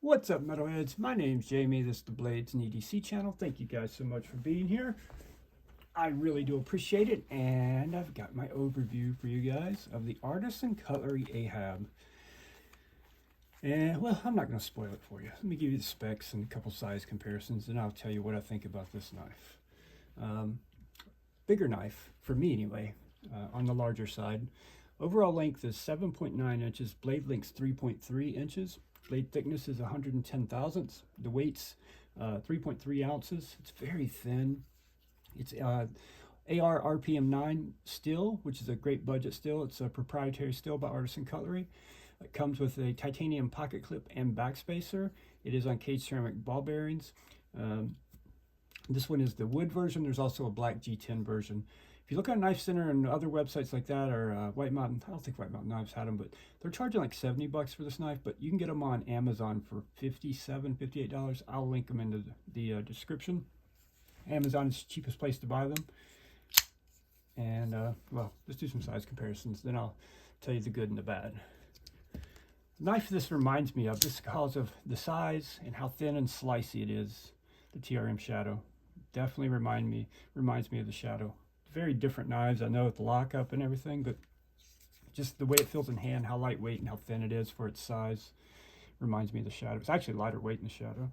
What's up, metalheads? My name's Jamie. This is the Blades and EDC channel. Thank you guys so much for being here. I really do appreciate it, and I've got my overview for you guys of the Artisan Cutlery Ahab. And, well, I'm not going to spoil it for you. Let me give you the specs and a couple size comparisons, and I'll tell you what I think about this knife. Bigger knife, for me anyway, on the larger side. Overall length is 7.9 inches, blade length 3.3 inches. Blade thickness is 110 thousandths. The weight's 3.3 ounces. It's very thin. It's AR RPM 9 steel, which is a great budget steel. It's a proprietary steel by Artisan Cutlery. It comes with a titanium pocket clip and backspacer. It is on cage ceramic ball bearings. This one is the wood version. There's also a black G10 version. If you look on Knife Center and other websites like that, or White Mountain, I don't think White Mountain Knives had them, but they're charging like 70 bucks for this knife, but you can get them on Amazon for $57, $58. I'll link them in the description. Amazon is the cheapest place to buy them. And, well, let's do some size comparisons, then I'll tell you the good and the bad. The knife this reminds me of, just because of the size and how thin and slicey it is, the TRM Shadow. Definitely reminds me of the Shadow. Very different knives, I know, with the lockup and everything, but just the way it feels in hand, how lightweight and how thin it is for its size, reminds me of the Shadow. It's actually lighter weight in the Shadow.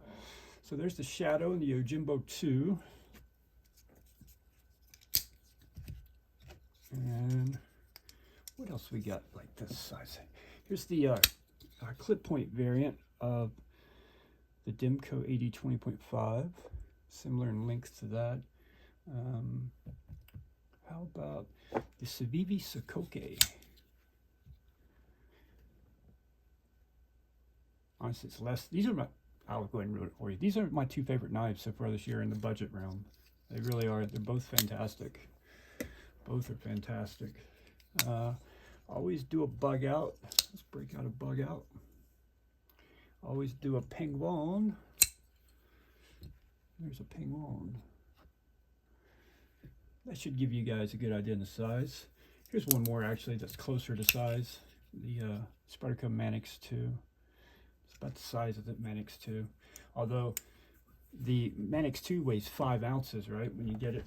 So there's the Shadow and the Yojimbo 2. And what else we got like this size? Here's the clip point variant of the Demco 80-20.5, similar in length to that. How about the Civivi Sicoke? Honestly, it's less. These are my, I'll go ahead and ruin it for you. These are my two favorite knives so far this year in the budget realm. They really are. They're both fantastic. Both are fantastic. Always do a bug out. Let's break out a bug out. Always do a penguin. There's a penguin. That should give you guys a good idea of the size. Here's one more actually that's closer to size. The Spyderco Manix 2. It's about the size of the Manix 2. Although the Manix 2 weighs 5 ounces, right? When you get it.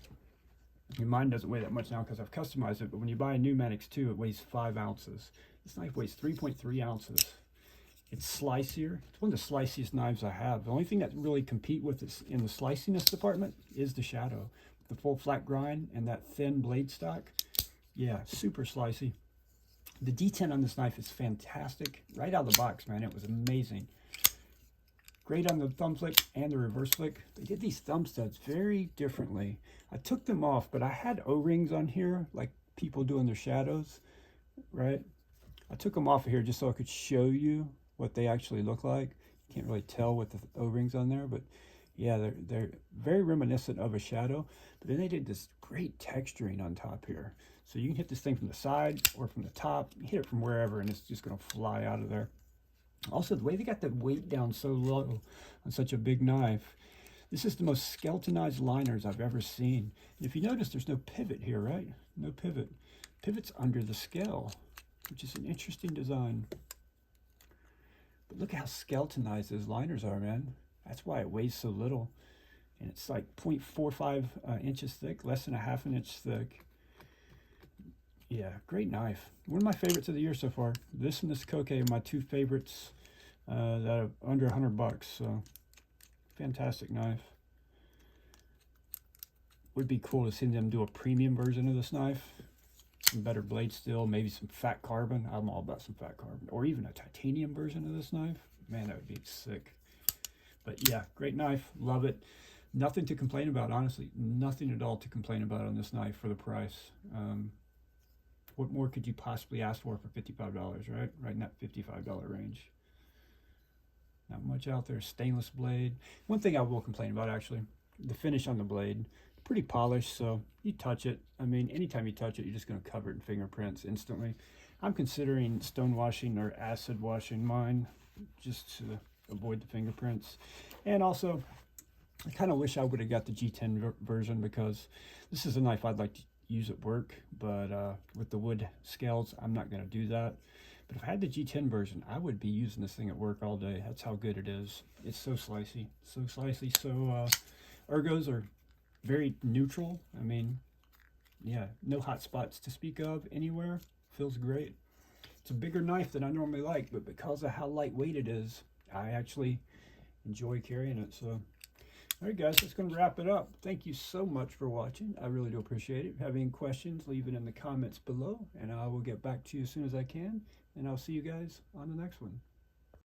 Mine doesn't weigh that much now because I've customized it, but when you buy a new Manix 2, it weighs 5 ounces. This knife weighs 3.3 ounces. It's slicier. It's one of the sliciest knives I have. The only thing that really compete with this in the sliciness department is the Shadow. The full flat grind and that thin blade stock. Yeah, super slicey. The D10 on this knife is fantastic. Right out of the box, man, it was amazing. Great on the thumb flick and the reverse flick. They did these thumb studs very differently. I took them off, but I had O-rings on here, like people doing their Shadows, right? I took them off of here just so I could show you what they actually look like. You can't really tell with the O-rings on there, but yeah, they're very reminiscent of a Shadow, but then they did this great texturing on top here. So you can hit this thing from the side or from the top, you hit it from wherever, and it's just gonna fly out of there. Also, the way they got the weight down so low on such a big knife, this is the most skeletonized liners I've ever seen. And if you notice, there's no pivot here, right? No pivot. Pivot's under the scale, which is an interesting design. But look how skeletonized those liners are, man. That's why it weighs so little. And it's like 0.45 inches thick, less than a half an inch thick. Yeah, great knife. One of my favorites of the year so far. This and the Sicoke are my two favorites that are under 100 bucks. So, fantastic knife. Would be cool to see them do a premium version of this knife. Some better blade steel, maybe some fat carbon. I'm all about some fat carbon. Or even a titanium version of this knife. Man, that would be sick. But yeah, great knife. Love it. Nothing to complain about, honestly. Nothing at all to complain about on this knife for the price. What more could you possibly ask for $55, right? Right in that $55 range. Not much out there. Stainless blade. One thing I will complain about, actually, the finish on the blade. Pretty polished, so you touch it. I mean, anytime you touch it, you're just going to cover it in fingerprints instantly. I'm considering stone washing or acid washing mine just to avoid the fingerprints. And also, I kind of wish I would have got the G10 version because this is a knife I'd like to use at work, but with the wood scales, I'm not going to do that. But if I had the G10 version, I would be using this thing at work all day. That's how good it is. It's so slicey, so slicey. So ergos are very neutral. I mean, yeah, no hot spots to speak of anywhere. Feels great. It's a bigger knife than I normally like, but because of how lightweight it is, I actually enjoy carrying it. So, all right, guys, that's going to wrap it up. Thank you so much for watching. I really do appreciate it. If you have any questions, leave it in the comments below, and I will get back to you as soon as I can. And I'll see you guys on the next one.